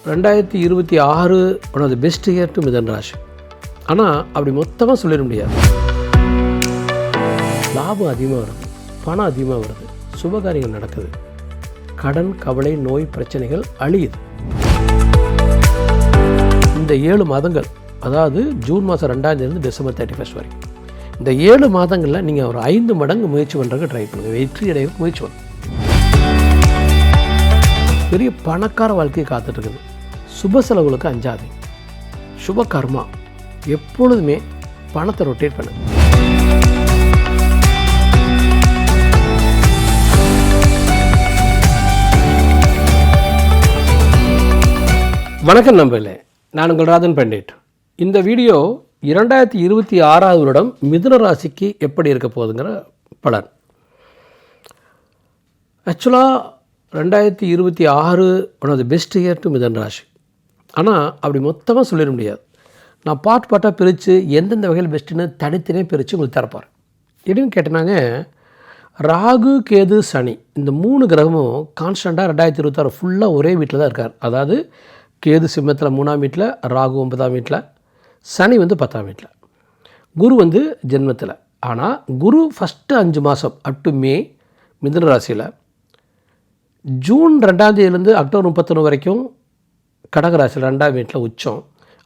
2026 one of the best year to மிதன் ராசி. ஆனால் அப்படி மொத்தமாக சொல்லிட முடியாது. லாபம் அதிகமாக வருது, பணம் அதிகமாக வருது, சுபகாரியங்கள் நடக்குது, கடன் கவலை நோய் பிரச்சனைகள் அழியுது. இந்த 7 மாதங்கள், அதாவது ஜூன் மாதம் 2 டிசம்பர் 31 வரைக்கும், இந்த 7 மாதங்களில் நீங்கள் ஒரு 5 மடங்கு முயற்சி பண்ணுறதுக்கு ட்ரை பண்ணுங்கள். வெற்றி அடையறதுக்கு முயற்சி பண்ணுங்கள். பெரிய பணக்கார வாழ்க்கையை காத்துட்ருக்குது. சுப செலவுகளுக்கு அஞ்சாதீங்க. சுப கர்மா எப்பொழுதுமே பணத்தை ரொட்டேட் பண்ணுங்க. வணக்கம் நம்பல, நான் உங்கள் ராஜன் பண்டிட். இந்த வீடியோ 2026 வருடம் மிதுன ராசிக்கு எப்படி இருக்க போகுதுங்கிற பலன். ஆக்சுவலாக 2026 one of the best year to மிதன் ராசி. ஆனால் அப்படி மொத்தமாக சொல்லிட முடியாது. நான் பார்ட்டாக பிரித்து எந்தெந்த வகையில் பெஸ்ட்டுன்னு தனித்தனியே பிரித்து உங்களுக்கு தரப்போகிறேன். எப்படின்னு கேட்டனாங்க, ராகு கேது சனி இந்த 3 கிரகமும் கான்ஸ்டண்ட்டாக 2026 ஃபுல்லாக ஒரே வீட்டில் தான் இருக்கார். அதாவது கேது சிம்மத்தில் 3ஆம் வீட்டில், ராகு 9ஆம் வீட்டில், சனி 10ஆம் வீட்டில், குரு ஜென்மத்தில். ஆனால் குரு ஃபஸ்ட்டு 5 மாதம் அப் டு மே மிதுன ராசியில், ஜூன் 2 அக்டோபர் 31 வரைக்கும் கடகராசியில் 2ஆம் வீட்டில் உச்சம்.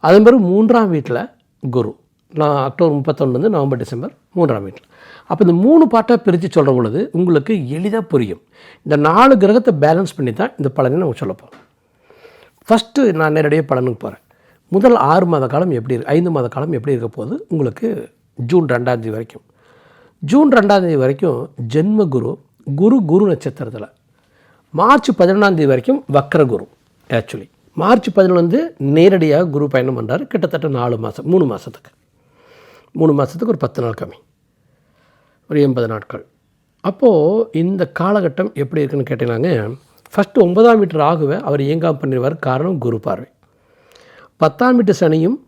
அதன் பிறகு 3ஆம் வீட்டில் குரு. நான் அக்டோபர் 31 நவம்பர் டிசம்பர் 3ஆம் வீட்டில். அப்போ இந்த 3 பார்ட்டாக பிரித்து சொல்கிற பொழுது உங்களுக்கு எளிதாக புரியும். இந்த 4 கிரகத்தை பேலன்ஸ் பண்ணி தான் இந்த பலனை நம்ம சொல்லப்போம். ஃபஸ்ட்டு நான் நேரடியாக பலனுக்கு போகிறேன். முதல் 6 மாத காலம் எப்படி 5 மாத காலம் எப்படி இருக்க போகுது உங்களுக்கு ஜூன் 2 வரைக்கும். ஜூன் 2 வரைக்கும் ஜென்ம குரு, குரு நட்சத்திரத்தில். மார்ச் 11 வரைக்கும் வக்ர குரு. ஆக்சுவலி மார்ச் 11 நேரடியாக குரு பயணம் பண்ணுறாரு. கிட்டத்தட்ட 4 மாதம், 3 மாதத்துக்கு 3 மாதத்துக்கு ஒரு 10 நாள் கம்மி, ஒரு 80 நாட்கள். அப்போது இந்த காலகட்டம் எப்படி இருக்குன்னு கேட்டீங்கன்னாங்க, ஃபஸ்ட்டு 9ஆம் வீட்டு ராகுவை அவர் இயங்காமல் பண்ணிடுவார். காரணம் குரு பார்வை. 10ஆம் வீட்டு சனியும்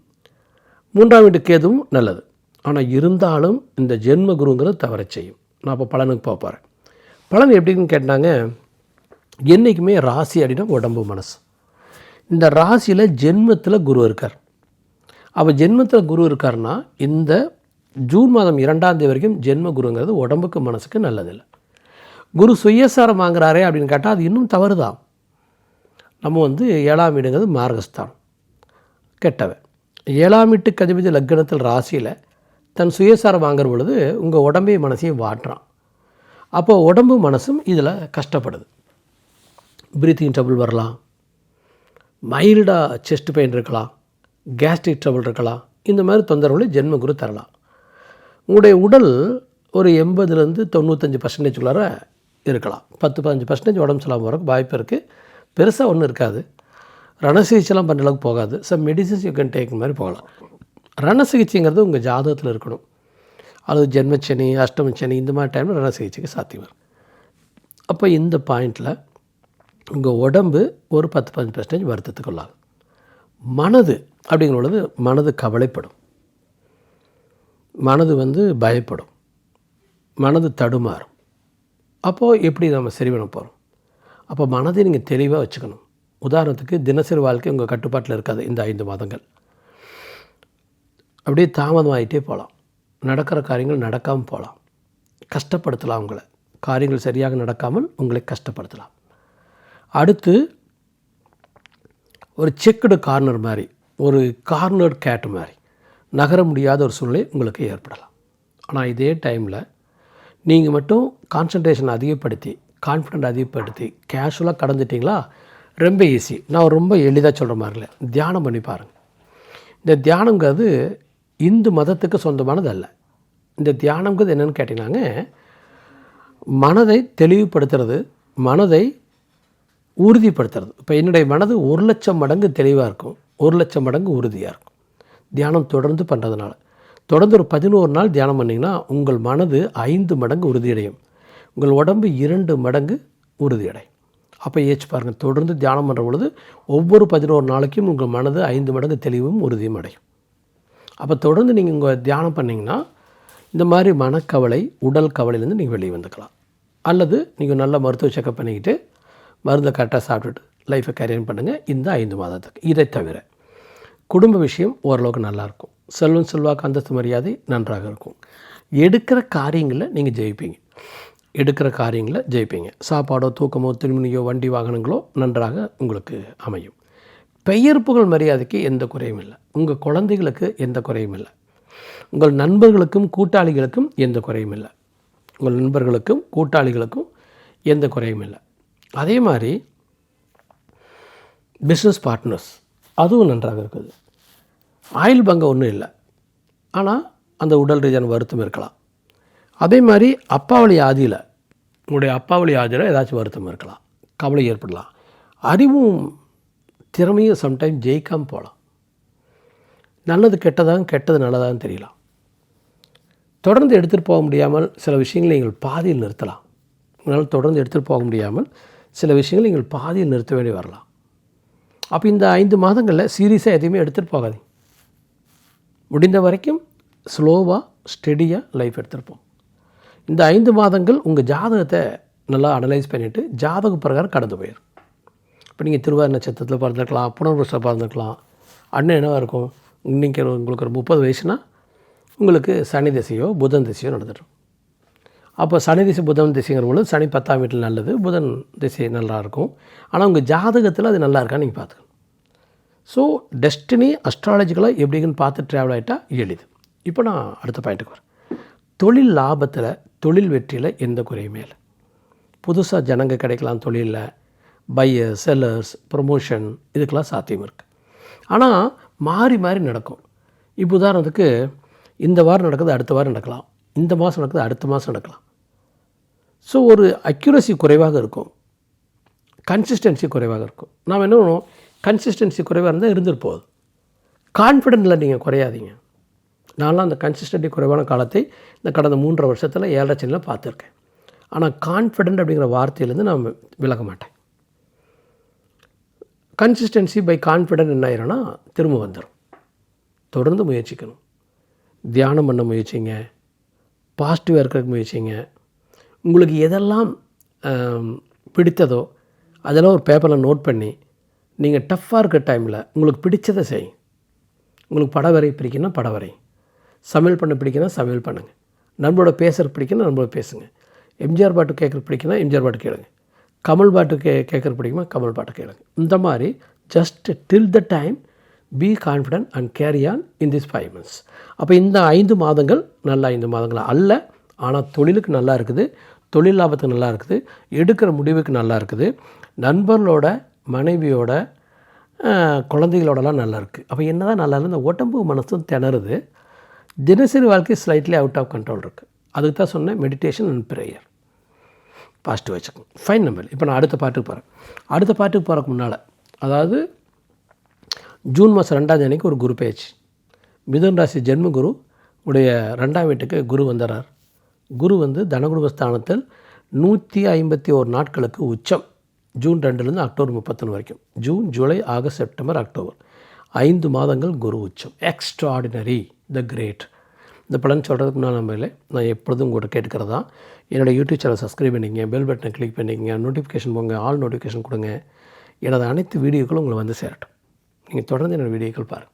3ஆம் வீட்டு கேதுவும் நல்லது. ஆனால் இருந்தாலும் இந்த ஜென்ம குருங்கிறது தவற செய்யும். நான் இப்போ பலனுக்கு போக போகிறேன். பலன் எப்படின்னு கேட்டாங்க, என்றைக்குமே ராசி அப்படின்னா உடம்பு மனசு. இந்த ராசியில் ஜென்மத்தில் குரு இருக்கார். அப்போ ஜென்மத்தில் குரு இருக்கார்னா இந்த ஜூன் மாதம் 2 வரைக்கும் ஜென்ம குருங்கிறது உடம்புக்கு மனசுக்கு நல்லதில்லை. குரு சுயசாரம் வாங்குறாரே அப்படின்னு கேட்டால் அது இன்னும் தவறு தான். நம்ம 7ஆம் வீடுங்கிறது மார்கஸ்தானம், கெட்டவன். 7ஆம் வீட்டுக்கு அதிபதி லக்னத்தில் ராசியில் தன் சுயசாரம் வாங்குற பொழுது உங்கள் உடம்பையும் மனசையும் வாட்டுறான். அப்போது உடம்பு மனசும் இதில் கஷ்டப்படுது. ப்ரீத்திங் ட்ரபிள் வரலாம், மைல்டாக செஸ்ட் பெயின் இருக்கலாம், கேஸ்ட்ரிக் ட்ரபிள் இருக்கலாம். இந்த மாதிரி தொந்தரவுகளை ஜென்மகுரு தரலாம். உங்களுடைய உடல் ஒரு 80-95% இருக்கலாம். 10-15% உடம்பு சொல்லாமல் போகிறக்கு வாய்ப்பு இருக்குது. பெருசாக ஒன்றும் இருக்காது. ரணசிகிச்சைலாம் பண்ணுற அளவுக்கு போகாது. Some medicines you can take மாதிரி போகலாம். ரணசிகிச்சைங்கிறது உங்கள் ஜாதகத்தில் இருக்கணும். அது ஜென்மச்சனி, அஷ்டமச்சனி இந்த மாதிரி டைமில் ரணசிகிச்சைக்கு சாத்தியம். அப்போ இந்த பாயிண்டில் உங்கள் உடம்பு ஒரு 10-15% வருத்தத்துக்குள்ளாகும். மனது அப்படிங்கிற பொழுது மனது கவலைப்படும், மனது பயப்படும், மனது தடுமாறும். அப்போது எப்படி நம்ம சரி பண்ண போகிறோம்? அப்போ மனதை நீங்கள் தெளிவாக வச்சுக்கணும். உதாரணத்துக்கு தினசரி வாழ்க்கை உங்கள் கட்டுப்பாட்டில் இருக்காது. இந்த 5 மாதங்கள் அப்படியே தாமதமாகிட்டே போகலாம். நடக்கிற காரியங்கள் நடக்காமல் போகலாம். கஷ்டப்படுத்தலாம். உங்களை காரியங்கள் சரியாக நடக்காமல் உங்களை கஷ்டப்படுத்தலாம். அடுத்து ஒரு செக்குடு கார்னர் மாதிரி, ஒரு கார்னர்டு கேட் மாதிரி நகர முடியாத ஒரு சூழ்நிலை உங்களுக்கு ஏற்படலாம். ஆனால் இதே டைமில் நீங்கள் மட்டும் கான்சன்ட்ரேஷன் அதிகப்படுத்தி, கான்ஃபிடென்ட் அதிகப்படுத்தி கேஷுவலாக கடந்துட்டிங்களா, ரொம்ப ஈஸி. நான் ரொம்ப எளிதாக சொல்கிற மாதிரி இல்லை, தியானம் பண்ணி பாருங்கள். இந்த தியானங்கிறது இந்து மதத்துக்கு சொந்தமானது அல்ல. இந்த தியானங்கிறது என்னென்னு கேட்டிங்கன்னாங்க, மனதை தெளிவுபடுத்துறது, மனதை உறுதிப்படுத்துறது. இப்போ என்னுடைய மனது 1,00,000 மடங்கு தெளிவாக இருக்கும், 1,00,000 மடங்கு உறுதியாக இருக்கும். தியானம் தொடர்ந்து பண்ணுறதுனால, தொடர்ந்து ஒரு 11 நாள் தியானம் பண்ணிங்கன்னா உங்கள் மனது 5 மடங்கு உறுதியடையும், உங்கள் உடம்பு 2 மடங்கு உறுதியடையும். அப்போ ஏச்சு பாருங்கள், தொடர்ந்து தியானம் பண்ணுற பொழுது ஒவ்வொரு 11 நாளைக்கும் உங்கள் மனது 5 மடங்கு தெளிவும் உறுதியும் அடையும். அப்போ தொடர்ந்து நீங்கள் உங்கள் தியானம் பண்ணிங்கன்னா இந்த மாதிரி மனக்கவலை, உடல் கவலையிலேருந்து நீங்கள் வெளியே வந்துக்கலாம். அல்லது நீங்கள் நல்ல மருத்துவ செக்கப் பண்ணிக்கிட்டு மருந்தை கரெக்டாக சாப்பிட்டுட்டு லைஃப்பை கேரியன் பண்ணுங்கள் இந்த 5 மாதத்துக்கு. இதை தவிர குடும்ப விஷயம் ஓரளவுக்கு நல்லாயிருக்கும். செல்வம் செல்வாக்கு அந்தஸ்து மரியாதை நன்றாக இருக்கும். எடுக்கிற காரியங்களில் நீங்கள் ஜெயிப்பீங்க. சாப்பாடோ தூக்கமோ திருமணியோ வண்டி வாகனங்களோ நன்றாக உங்களுக்கு அமையும். பெயர் புகழ் மரியாதைக்கு எந்த குறையும் இல்லை. உங்கள் குழந்தைகளுக்கு எந்த குறையும் இல்லை. உங்கள் நண்பர்களுக்கும் கூட்டாளிகளுக்கும் எந்த குறையும் இல்லை. அதே மாதிரி பிஸ்னஸ் பார்ட்னர்ஸ் அதுவும் நன்றாக இருக்குது. ஆயில் பங்கம் ஒன்றும் இல்லை, ஆனால் அந்த உடல் ரீதியான வருத்தம் இருக்கலாம். அதே மாதிரி உங்களுடைய அப்பாவளி ஆதியில் ஏதாச்சும் வருத்தம் இருக்கலாம், கவலை ஏற்படலாம். அறிவும் திறமையும் சம்டைம் ஜெயிக்காமல் போகலாம். நல்லது கெட்டது நல்லதான்னு தெரியலாம். தொடர்ந்து எடுத்துகிட்டு போக முடியாமல் சில விஷயங்களை நீங்கள் பாதியில் நிறுத்தலாம். உங்களால் தொடர்ந்து எடுத்துகிட்டு போக முடியாமல் சில விஷயங்களை நீங்கள் பாதியில் நிறுத்த வேண்டி வரலாம். அப்போ இந்த 5 மாதங்களில் சீரியஸாக எதையுமே எடுத்துகிட்டு போகாதீங்க. முடிந்த வரைக்கும் ஸ்லோவாக ஸ்டெடியாக லைஃப் எடுத்துருப்போம். இந்த 5 மாதங்கள் உங்கள் ஜாதகத்தை நல்லா அனலைஸ் பண்ணிவிட்டு ஜாதக பிரகாரம் கடந்து போயிடும். இப்போ நீங்கள் திருவாரூர் நட்சத்திரத்தில் பிறந்திருக்கலாம், புனர்வசத்தில் பிறந்திருக்கலாம். அண்ணன் என்னவாக இருக்கும், இன்றைக்கி உங்களுக்கு ஒரு 30 வயசுனா உங்களுக்கு சனி திசையோ புதன் திசையோ நடந்துடும். அப்போ சனி திசை புதன் திசைங்கிற பொழுது சனி 10ஆம் வீட்டில் நல்லது, புதன் திசை நல்லாயிருக்கும். ஆனால் உங்கள் ஜாதகத்தில் அது நல்லா இருக்கான்னு நீங்கள் பார்த்துக்கணும். ஸோ டெஸ்டினி அஸ்ட்ராலஜிக்கலாக எப்படின்னு பார்த்து ட்ராவல் ஆகிட்டால் எளிது. இப்போ நான் அடுத்த பாயிண்ட்டுக்கு வரேன். தொழில் லாபத்தில், தொழில் வெற்றியில் எந்த குறையுமே இல்லை. புதுசாக ஜனங்க கிடைக்கலாம் தொழிலில், பையர் செல்லர்ஸ் ப்ரொமோஷன் இதுக்கெல்லாம் சாத்தியம் இருக்குது. ஆனால் மாறி நடக்கும். இப்போ உதாரணத்துக்கு இந்த வாரம் நடக்குது அடுத்த வாரம் நடக்கலாம், இந்த மாதம் நடக்குது அடுத்த மாதம் நடக்கலாம். ஸோ ஒரு அக்யூரசி குறைவாக இருக்கும், கன்சிஸ்டன்சி குறைவாக இருக்கும். நாம் என்ன பண்ணுவோம், கன்சிஸ்டன்சி குறைவாக இருந்தால் இருந்துட்டு போகுது. கான்ஃபிடென்ட்டில் நீங்கள் குறையாதீங்க. நான்லாம் அந்த கன்சிஸ்டன்சி குறைவான காலத்தை இந்த கடந்த 3 வருஷத்தில் 7 சனியில் பார்த்துருக்கேன். ஆனால் கான்ஃபிடென்ட் அப்படிங்கிற வார்த்தையிலேருந்து நான் விலக மாட்டேன். கன்சிஸ்டன்சி பை கான்ஃபிடென்ட் என்ன ஆயிரும்னா திரும்ப வந்துடும். தொடர்ந்து முயற்சிக்கணும். தியானம் பண்ண முயற்சிங்க, பாசிட்டிவாக இருக்கிறதுக்கு முயற்சிங்க. உங்களுக்கு எதெல்லாம் பிடித்ததோ அதெல்லாம் ஒரு பேப்பரில் நோட் பண்ணி நீங்கள் டஃப்பாக இருக்கிற டைமில் உங்களுக்கு பிடிச்சதை செய்யுங்க. உங்களுக்கு படம் வரைய பிடிக்குன்னா படம் வரையும், சமையல் பண்ண பிடிக்குன்னா சமையல் பண்ணுங்கள், நண்பரோட பேசுகிற பிடிக்குன்னா நண்பரோட பேசுங்க, எம்ஜிஆர் பாட்டு கேட்குற பிடிக்குன்னா எம்ஜிஆர் பாட்டு கேளுங்க, கமல் பாட்டு கேட்குற பிடிக்குமா கமல் பாட்டு கேளுங்க. இந்த மாதிரி just till the time be confident and carry on in this 5 months. அப்போ இந்த 5 மாதங்கள் நல்ல 5 மாதங்கள் அல்ல, ஆனால் தொழிலுக்கு நல்லா இருக்குது, தொழில் லாபத்துக்கு நல்லா இருக்குது, எடுக்கிற முடிவுக்கு நல்லா இருக்குது, நண்பர்களோட மனைவியோட குழந்தைகளோடலாம் நல்லா இருக்குது. அப்போ என்ன தான் நல்லா இல்லை, இந்த உடம்பு மனசும் திணறுது, தினசரி வாழ்க்கை ஸ்லைட்லி அவுட் ஆஃப் கண்ட்ரோல் இருக்குது. அதுக்கு தான் சொன்னேன் மெடிடேஷன் அண்ட் ப்ரேயர். பாசிட்டிவ் வச்சுக்கோங்க. Fine number. இப்போ நான் அடுத்த பாட்டுக்கு போகிறேன். அடுத்த பாட்டுக்கு போகிறக்கு முன்னால், அதாவது ஜூன் மாதம் 2ஆம் தேதிக்கு ஒரு குரு பேச்சு. மிதுன ராசி ஜென்ம குரு உடைய 2ஆம் வீட்டுக்கு குரு வந்துடுறார். குரு தனகுடும்பஸ்தானத்தில் 151 நாட்களுக்கு உச்சம். ஜூன் 2லேருந்து அக்டோபர் 31 வரைக்கும். June, July, August, September, October 5 மாதங்கள் குரு உச்சம். Extraordinary, the great. இந்த பலன் சொல்கிறதுக்கு முன்னால் நம்பல, நான் எப்பொழுதும் உங்கள்கிட்ட கேட்டுக்கிறது தான், என்னோடய யூடியூப் சேனல் சப்ஸ்கிரைப் பண்ணிக்கங்க, பெல் பட்டனை கிளிக் பண்ணிக்கங்க, நோட்டிஃபிகேஷன் போங்க, ஆல் நோட்டிஃபிகேஷன் கொடுங்க. எனது அனைத்து வீடியோக்களும் உங்களை வந்து சேரட்டும். நீங்கள் தொடர்ந்து என்னோடய வீடியோக்கள் பாருங்கள்.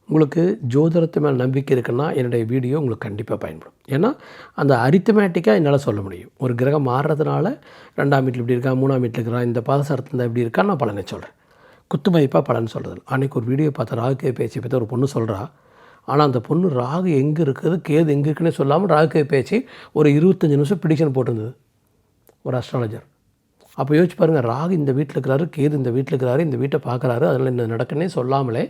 உங்களுக்கு ஜோதிடத்து மேலே நம்பிக்கை இருக்குன்னா என்னுடைய வீடியோ உங்களுக்கு கண்டிப்பாக பயன்படும். ஏன்னா அந்த அரித்தமேட்டிக்காக என்னால் சொல்ல முடியும். ஒரு கிரகம் மாறுறதுனால 2ஆம் வீட்டில் இப்படி இருக்கா, 3ஆம் வீட்டில் இருக்கிறா, இந்த பாதசாரத்தில் இப்படி இருக்கா, நான் பலனை சொல்கிறேன். குத்து மதிப்பாக பலன் சொல்கிறது. அன்றைக்கி ஒரு வீடியோ பார்த்தா ராகுகே பேச்சு பற்றி ஒரு பொண்ணு சொல்கிறா. ஆனால் அந்த பொண்ணு ராகு எங்கே இருக்குது, கேது எங்கே இருக்குன்னு சொல்லாமல் ராகுகே பேச்சு ஒரு 25 நிமிஷம் ப்ரிடிக்ஷன் போட்டிருந்தது ஒரு அஸ்ட்ராலஜர். அப்போ யோசிச்சு பாருங்கள், ராகு இந்த வீட்டில் இருக்கிறாரு, கேது இந்த வீட்டில் இருக்கிறாரு, இந்த வீட்டை பார்க்குறாரு, அதில் என்ன நடக்குன்னே சொல்லாமலே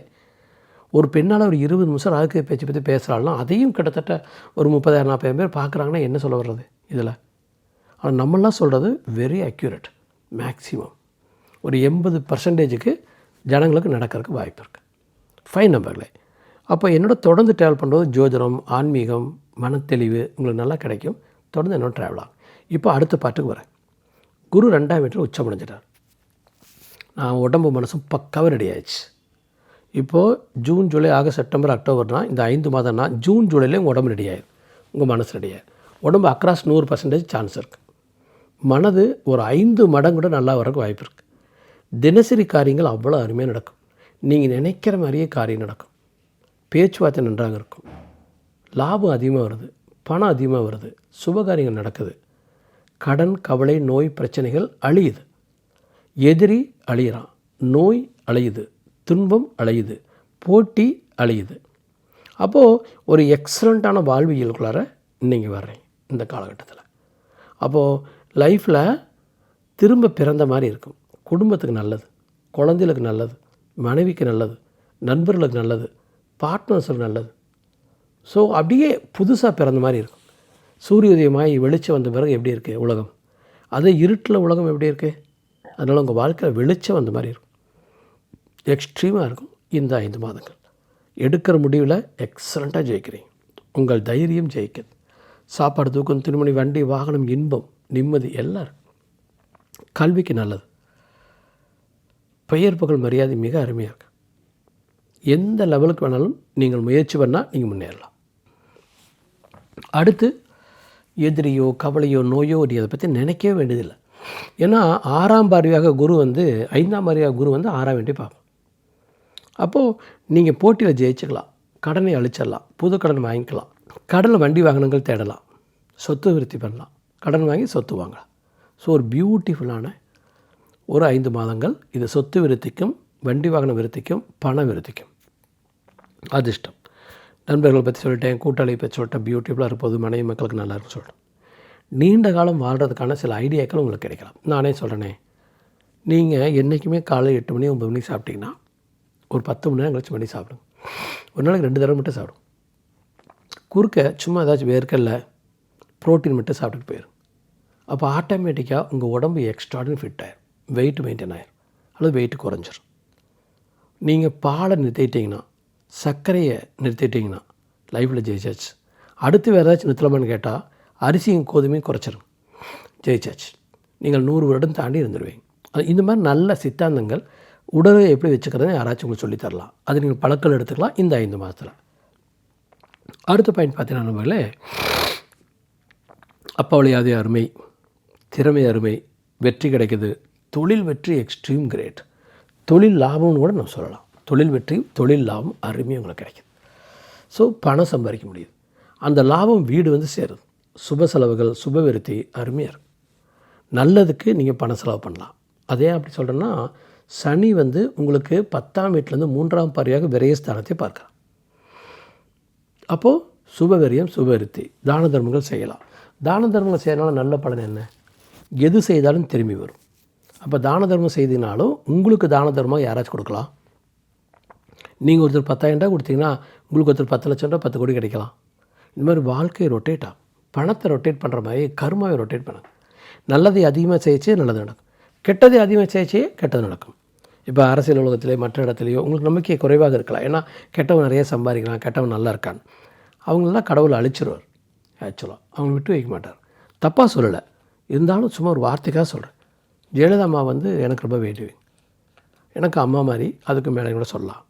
ஒரு பெண்ணால் ஒரு 20 நிமிஷம் ராகுகே பேச்சு பற்றி பேசுகிறாள்னா அதையும் கிட்டத்தட்ட ஒரு 30,000-40,000 பேர் பார்க்குறாங்கன்னா என்ன சொல்ல வர்றது இதில்? ஆனால் நம்மளாம் சொல்கிறது வெரி அக்யூரேட். மேக்ஸிமம் ஒரு 80% ஜனங்களுக்கு நடக்கிறதுக்கு வாய்ப்பு இருக்குது. ஃபைன் நம்பர்களே. அப்போ என்னோட தொடர்ந்து ட்ராவல் பண்ணுறது ஜோதிடம், ஆன்மீகம், மனத்தெளிவு உங்களுக்கு நல்லா கிடைக்கும். தொடர்ந்து என்னோட ட்ராவல் ஆகும். இப்போ அடுத்த பாட்டுக்கு வரேன். குரு 2ஆம் வீட்டில் உச்சம் அடைஞ்சிட்டார். நான் உடம்பு மனசும் பக்காவாக ரெடி ஆயிடுச்சு. இப்போது ஜூன், ஜூலை, ஆகஸ்ட், செப்டம்பர், அக்டோபர்னால் இந்த 5 மாதம்னா ஜூன், ஜூலையில் உங்கள் உடம்பு ரெடி ஆகிடும், உங்கள் மனசு ரெடி ஆகிடும். உடம்பு அக்ராஸ் 100% சான்ஸ் இருக்குது. மனது ஒரு 5 மடங்கு கூட நல்லா வரக்கு வாய்ப்பு இருக்குது. தினசரி காரியங்கள் அவ்வளோ அருமையாக நடக்கும். நீங்கள் நினைக்கிற மாதிரியே காரியம் நடக்கும். பேச்சுவார்த்தை நன்றாக இருக்கும். லாபம் அதிகமாக வருது, பணம் அதிகமாக வருது, சுபகாரியங்கள் நடக்குது. கடன், கவலை, நோய், பிரச்சனைகள் அழியுது. எதிரி அழியிறான், நோய் அழியுது, துன்பம் அழியுது, போட்டி அழியுது. அப்போது ஒரு எக்ஸலண்ட்டான வாழ்வியலுக்குள்ளார நீங்கள் வர்றீங்க இந்த காலகட்டத்தில். அப்போது லைஃப்பில் திரும்ப பிறந்த மாதிரி இருக்கும். குடும்பத்துக்கு நல்லது, குழந்தைகளுக்கு நல்லது, மனைவிக்கு நல்லது, நண்பர்களுக்கு நல்லது, பார்ட்னர்ஸுக்கு நல்லது. ஸோ அப்படியே புதுசாக பிறந்த மாதிரி இருக்கும். சூரிய உதயமாகி வெளிச்சம் வந்த பிறகு எப்படி இருக்குது உலகம், அதே இருட்டில் உலகம் எப்படி இருக்குது. அதனால் உங்கள் வாழ்க்கையில் வெளிச்சம் வந்த மாதிரி இருக்கும். எக்ஸ்ட்ரீமாக இருக்கும். இந்த 5 மாதங்கள் எடுக்கிற முடிவில் எக்ஸலண்ட்டாக ஜெயிக்கிறீங்க. உங்கள் தைரியம் ஜெயிக்குது. சாப்பாடு, தூக்கம், துணிமணி, வண்டி, வாகனம், இன்பம், நிம்மதி எல்லாம் இருக்கும். கல்விக்கு நல்லது. பெயர் புகழ் மரியாதை மிக அருமையாக இருக்குது. எந்த லெவலுக்கு வேணாலும் நீங்கள் முயற்சி பண்ணால் நீங்கள் முன்னேறலாம். அடுத்து எதிரியோ கவலையோ நோயோ அதை பற்றி நினைக்கவே வேண்டியதில்லை. ஏன்னா 6ஆம் பார்வையாக குரு வந்து 5ஆம் பார்வையாக குரு வந்து 6ஆம் வீட்டை பார்ப்போம். அப்போது நீங்கள் போட்டியில் ஜெயிச்சுக்கலாம், கடனை அழிச்சிடலாம், புது கடன் வாங்கிக்கலாம், கடனில் வண்டி வாகனங்கள் தேடலாம், சொத்து விருத்தி பண்ணலாம், கடன் வாங்கி சொத்து வாங்கலாம். ஸோ ஒரு பியூட்டிஃபுல்லான ஒரு 5 மாதங்கள். இது சொத்து விருத்திக்கும், வண்டி வாகன விருத்திக்கும், பண விருத்திக்கும். அதிர்ஷ்டம். நண்பர்களை பற்றி சொல்லிட்டேன், கூட்டாளி பற்றி சொல்லிட்டேன், பியூட்டிஃபுல்லாக இருப்போது, மனைவி மக்களுக்கு நல்லா இருக்குன்னு சொல்லிட்டேன். நீண்ட காலம் வாழ்கிறதுக்கான சில ஐடியாக்கள் உங்களுக்கு கிடைக்கலாம். நானே சொல்கிறேனே, நீங்கள் என்றைக்குமே காலை 8 மணி 9 மணிக்கு சாப்பிட்டீங்கன்னா ஒரு 10 மணி நேரம் கழிச்சு மணி சாப்பிடுங்க. ஒரு நாளைக்கு 2 தடவை மட்டும் சாப்பிடுங்க. குறுக்க சும்மா ஏதாச்சும் வேர்க்கல்ல ப்ரோட்டீன் மட்டும் சாப்பிட்டுட்டு போயிடும். அப்போ ஆட்டோமேட்டிக்காக உங்கள் உடம்பு எக்ஸ்ட்ராடினரி ஃபிட் ஆயிடும், வெயிட் மெயின்டைன் ஆயிடும், அல்லது வெயிட் குறைஞ்சிரும். நீங்கள் பாலை நிறுத்திட்டிங்கன்னா, சர்க்கரையை நிறுத்திட்டிங்கன்னா லைஃப்பில் ஜெயிச்சாச்சு. அடுத்து வேறு ஏதாச்சும் நிறுத்தலாமான்னு கேட்டால் அரிசியும் கோதுமையும் குறைச்சிரும், ஜெயிச்சாச்சு. நீங்கள் 100 வருடம் தாண்டி இருந்துடுவீங்க. இந்த மாதிரி நல்ல சித்தாந்தங்கள் உடலை எப்படி வச்சுக்கிறதுன்னு யாராச்சும் உங்களுக்கு சொல்லித்தரலாம். அது நீங்கள் பழக்கம் எடுத்துக்கலாம் இந்த 5 மாதத்தில். அடுத்த பாயிண்ட் பார்த்தீங்கன்னா நம்மளே அப்பாவளியாதி அருமை, திறமை அருமை, வெற்றி கிடைக்குது, தொழில் வெற்றி எக்ஸ்ட்ரீம் கிரேட், தொழில் லாபம்னு கூட நம்ம சொல்லலாம். தொழில் வெற்றி, தொழில் லாபம் அருமையாக உங்களுக்கு கிடைக்குது. ஸோ பணம் சம்பாதிக்க முடியுது. அந்த லாபம் வீடு வந்து சேருது. சுப செலவுகள், சுப விருத்தி அருமையாக இருக்கும். நல்லதுக்கு நீங்கள் பணம் செலவு பண்ணலாம். அதே அப்படி சொல்கிறேன்னா, சனி வந்து உங்களுக்கு 10ஆம் வீட்டிலேருந்து 3ஆம் பார்வையாக விரயஸ்தானத்தை பார்க்குறான். அப்போது சுபவிரயம், சுபவிருத்தி, தான தர்மங்கள் செய்யலாம். தான தர்மங்கள் செய்யறதுனால நல்ல பலன் என்ன? எது செய்தாலும் திரும்பி வரும். அப்போ தான தர்மம் செய்தினாலும் உங்களுக்கு தான தர்மம் யாராச்சும் கொடுக்கலாம். நீங்கள் ஒருத்தர் 10,000 ரூபா கொடுத்தீங்கன்னா உங்களுக்கு ஒருத்தர் 10 லட்சம் ரூபா 10 கோடி கிடைக்கலாம். இந்த மாதிரி வாழ்க்கையை ரொட்டேட் ஆகும். பணத்தை ரொட்டேட் பண்ணுற மாதிரி கர்மாவை ரொட்டேட் பண்ணுங்க. நல்லதை அதிகமாக செய்யச்சே நல்லது நடக்கும், கெட்டதை அதிகமாக செய்யச்சே கெட்டது நடக்கும். இப்போ அரசியல் உலகத்திலே மற்ற இடத்துலையோ உங்களுக்கு நம்பிக்கை குறைவாக இருக்கலாம். ஏன்னா கெட்டவன் நிறைய சம்பாதிக்கலாம், கெட்டவன் நல்லா இருக்கான், அவங்களெல்லாம் கடவுளை அழிச்சிருவார். ஆக்சுவலாக அவங்க விட்டு வைக்க மாட்டார். தப்பாக சொல்லலை, இருந்தாலும் சும்மா ஒரு வார்த்தைக்காக சொல்கிறேன். ஜெயலலிதா அம்மா வந்து எனக்கு ரொம்ப வேண்டுவேன், எனக்கு அம்மா மாதிரி, அதுக்கு மேலே கூட சொல்லலாம்.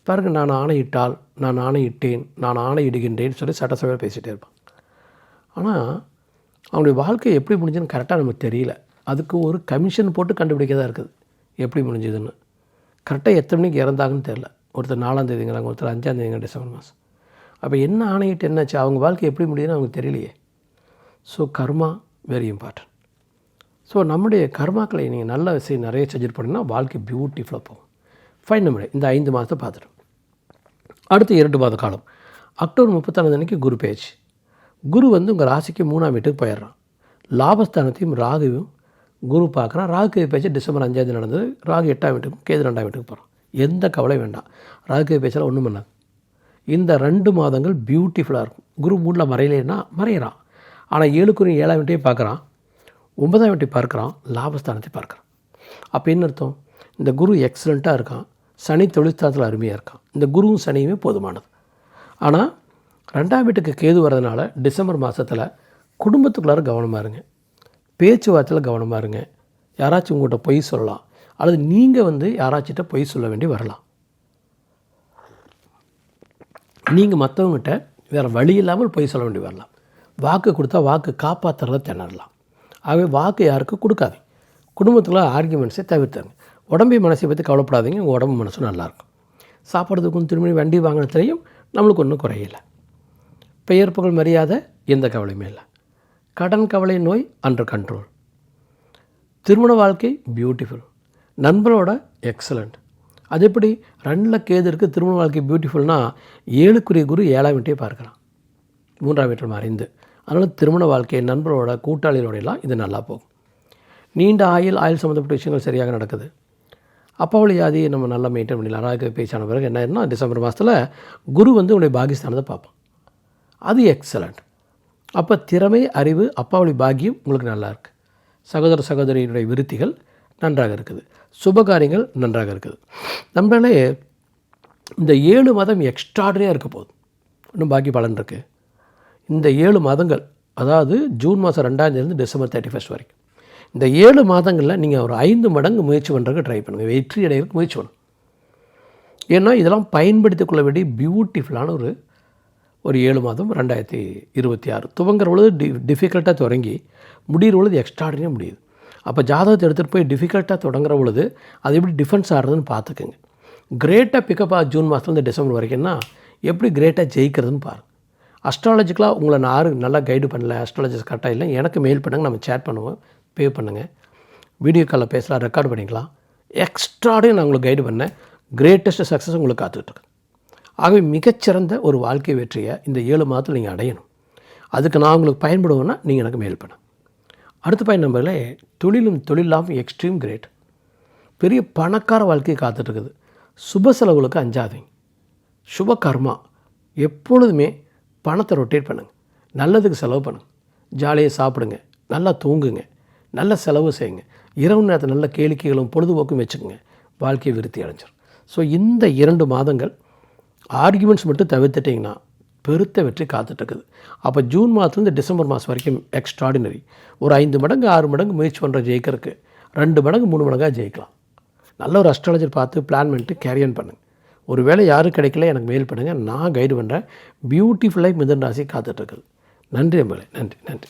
பாருங்கள், நான் ஆணையிட்டால், நான் ஆணையிட்டேன், நான் ஆணையிடுகின்றேன்னு சொல்லி சட்டசபையில் பேசிகிட்டே இருப்பான். ஆனால் அவங்களுடைய வாழ்க்கை எப்படி முடிஞ்சுன்னு கரெக்டாக நமக்கு தெரியல. அதுக்கு ஒரு கமிஷன் போட்டு கண்டுபிடிக்க தான் இருக்குது எப்படி முடிஞ்சதுன்னு. கரெக்டாக எத்தனை மணிக்கு இறந்தாங்கன்னு தெரில. ஒருத்தர் 4ஆம் தேதிங்கிறாங்க, ஒருத்தர் 5ஆம் தேதிங்க, டிசம்பர் மாதம். அப்போ என்ன ஆணையிட்டு என்னாச்சு, அவங்க வாழ்க்கை எப்படி முடியுதுன்னு அவங்க தெரியலையே. ஸோ கர்மா வெரி இம்பார்ட்டன்ட். ஸோ நம்முடைய கர்மாக்களை நீங்கள் நல்ல விஷயம் நிறைய செஞ்சுட்டு போனீங்கன்னா வாழ்க்கை பியூட்டிஃபுல்லாக போகும். ஃபைன். நம்மளே இந்த 5 மாதத்தை பார்த்துட்டோம். அடுத்து 2 மாத காலம். அக்டோபர் 31 அன்றைக்கி குரு பேச்சு. குரு வந்து உங்கள் ராசிக்கு 3ஆம் வீட்டுக்கு போயிடுறான். லாபஸ்தானத்தையும் ராகுவையும் குரு பார்க்குறான். ராகு பேச்சு டிசம்பர் 5ஆம் தேதி நடந்தது. ராகு 8ஆம் வீட்டுக்கும் கேது 2ஆம் வீட்டுக்கு போகிறான். எந்த கவலை வேண்டாம், ராகு பேச்செல்லாம் ஒன்றும் பண்ணாது. இந்த 2 மாதங்கள் பியூட்டிஃபுல்லாக இருக்கும். குரு 3ல் மறையலைன்னா மறையிறான். ஆனால் 7க்கு 7ஆம் வீட்டையும் பார்க்குறான், 9ஆம் வீட்டை பார்க்குறான், லாபஸ்தானத்தை பார்க்குறான். அப்போ என்ன அர்த்தம்? இந்த குரு எக்ஸலண்ட்டாக இருக்கான். சனி தொழில்ஸ்தானத்தில் அருமையாக இருக்கான். இந்த குருவும் சனியுமே போதுமானது. ஆனால் 2ஆம் வீட்டுக்கு கேது வர்றதுனால டிசம்பர் மாதத்தில் குடும்பத்துக்குள்ளார கவனமாக இருங்க, பேச்சுவார்த்தையில் கவனமாக இருங்க. யாராச்சும் உங்கள்கிட்ட பொய் சொல்லலாம், அல்லது நீங்கள் வந்து யாராச்சிட்ட பொய் சொல்ல வேண்டி வரலாம். நீங்கள் மற்றவங்ககிட்ட வேறு வழி இல்லாமல் பொய் சொல்ல வேண்டி வரலாம். வாக்கு கொடுத்தா வாக்கு காப்பாற்றுறத திணறலாம். ஆகவே வாக்கு யாருக்கும் கொடுக்காது. குடும்பத்தில் ஆர்கியூமெண்ட்ஸை தவிர்த்தாங்க. உடம்பை மனசை பற்றி கவலைப்படாதீங்க, உங்கள் உடம்பு மனசும் நல்லாயிருக்கும். சாப்பிட்றதுக்கும் திரும்பி வண்டி வாங்கினத்துலேயும் நம்மளுக்கு ஒன்றும் குறையில்லை. பெயர் புகழ் மரியாதை எந்த கவலையுமே இல்லை. கடன் கவலை நோய் அண்டர் கண்ட்ரோல். திருமண வாழ்க்கை பியூட்டிஃபுல். நண்பரோட எக்ஸலண்ட். அது எப்படி 2 கேது இருக்குது, திருமண வாழ்க்கை பியூட்டிஃபுல்னால் 7க்குரிய குரு 7ஆம் வீட்டையே பார்க்கலாம், 3ஆம் வீட்டில் மறைந்து. அதனால் திருமண வாழ்க்கை நண்பரோட கூட்டாளிகளோடையெல்லாம் இது நல்லா போகும். நீண்ட ஆயுள் சம்மந்தப்பட்ட விஷயங்கள் சரியாக நடக்குது. அப்பாவளி வியாதி நம்ம நல்லா மெயின்டைன் பண்ணிடலாம். அராக பேச்சான பிறகு என்ன ஆயிருன்னா டிசம்பர் மாதத்தில் குரு உங்களுடைய பாகிஸ்தானத்தை பார்ப்போம். அது எக்ஸலண்ட். அப்போ திறமை, அறிவு, அப்பாவளி பாக்கியம் உங்களுக்கு நல்லா இருக்குது. சகோதர சகோதரியினுடைய விருத்திகள் நன்றாக இருக்குது. சுபகாரியங்கள் நன்றாக இருக்குது. நம்மளே இந்த 7 மாதம் எக்ஸ்ட்ராடரியாக இருக்க போகுது. இன்னும் பாக்கி பலன் இருக்குது. இந்த 7 மாதங்கள், அதாவது ஜூன் மாதம் 2ஆம் தேதியிலிருந்து டிசம்பர் 31 வரைக்கும், இந்த 7 மாதங்களில் நீங்கள் ஒரு 5 மடங்கு முயற்சி பண்ணுறதுக்கு ட்ரை பண்ணுங்கள். வெற்றி அடைகிறதுக்கு முயற்சி பண்ணணும். ஏன்னா இதெல்லாம் பயன்படுத்திக் கொள்ள வேண்டிய பியூட்டிஃபுல்லான ஒரு 7 மாதம் 2026. துவங்குற பொழுது டிஃபிகல்ட்டாக தொடங்கி முடிகிற பொழுது எக்ஸ்ட்ராடரியாக முடியுது. அப்போ ஜாதகத்தை எடுத்துகிட்டு போய் டிஃபிகல்ட்டாக தொடங்குற பொழுது அது எப்படி டிஃபென்ஸ் ஆடுறதுன்னு பார்த்துக்குங்க. கிரேட்டாக பிக்கப்பாக ஜூன் மாதத்துலேருந்து டிசம்பர் வரைக்கும்னா எப்படி கிரேட்டாக ஜெயிக்கிறதுன்னு பாருங்கள். அஸ்ட்ராலஜிக்கலாக உங்களை நான் யாரும் நல்லா கைடு பண்ணல, அஸ்ட்ராலஜிஸ் கரெக்டாக இல்லை, எனக்கு மெயில் பண்ணுங்கள், நம்ம சேட் பண்ணுவோம், பே பண்ணுங்கள், வீடியோ காலில் பேசலாம், ரெக்கார்டு பண்ணிக்கலாம். எக்ஸ்ட்ராடையும் நான் உங்களுக்கு கைடு பண்ணேன். கிரேட்டஸ்ட் சக்ஸஸ் உங்களுக்கு காத்துட்ருக்கு. ஆகவே மிகச்சிறந்த ஒரு வாழ்க்கை வெற்றியை இந்த 7 மாதத்தில் நீங்கள் அடையணும். அதுக்கு நான் உங்களுக்கு பயன்படுவேன்னா நீங்கள் எனக்கு மெயில் பண்ண. அடுத்த பயன் நம்பர்களே, தொழிலும் எக்ஸ்ட்ரீம் கிரேட். பெரிய பணக்கார வாழ்க்கையை காத்துட்ருக்குது. சுப செலவுகளுக்கு அஞ்சாதீங்க. சுப கர்மா எப்பொழுதுமே பணத்தை ரொட்டேட் பண்ணுங்கள். நல்லதுக்கு செலவு பண்ணுங்கள். ஜாலியாக சாப்பிடுங்க, நல்லா தூங்குங்க, நல்ல செலவு செய்யுங்க. இரவு நேரத்தில் நல்ல கேளிக்கைகளும் பொழுதுபோக்கும் வச்சுக்கோங்க. வாழ்க்கையை விருத்தி அடைஞ்சிடும். ஸோ இந்த 2 மாதங்கள் ஆர்கியூமெண்ட்ஸ் மட்டும் தவிர்த்துட்டிங்கன்னா பெருத்த வெற்றி காத்துட்ருக்குது. அப்போ ஜூன் மாதத்துலேருந்து டிசம்பர் மாதம் வரைக்கும் எக்ஸ்ட்ராடினரி. ஒரு 5 மடங்கு 6 மடங்கு முயற்சி பண்ணுற ஜெயிக்கிறதுக்கு 2 மடங்கு 3 மடங்காக ஜெயிக்கலாம். நல்ல ஒரு அஸ்ட்ராலஜர் பார்த்து பிளான் பண்ணிட்டு கேரியன் பண்ணுங்கள். ஒரு வேளை யாரும் கிடைக்கல எனக்கு மெயில் பண்ணுங்கள், நான் கைடு பண்ணுறேன். பியூட்டிஃபுல் லைஃப் மிதுன ராசி காத்துட்ருக்குது. நன்றி அம்பளே, நன்றி.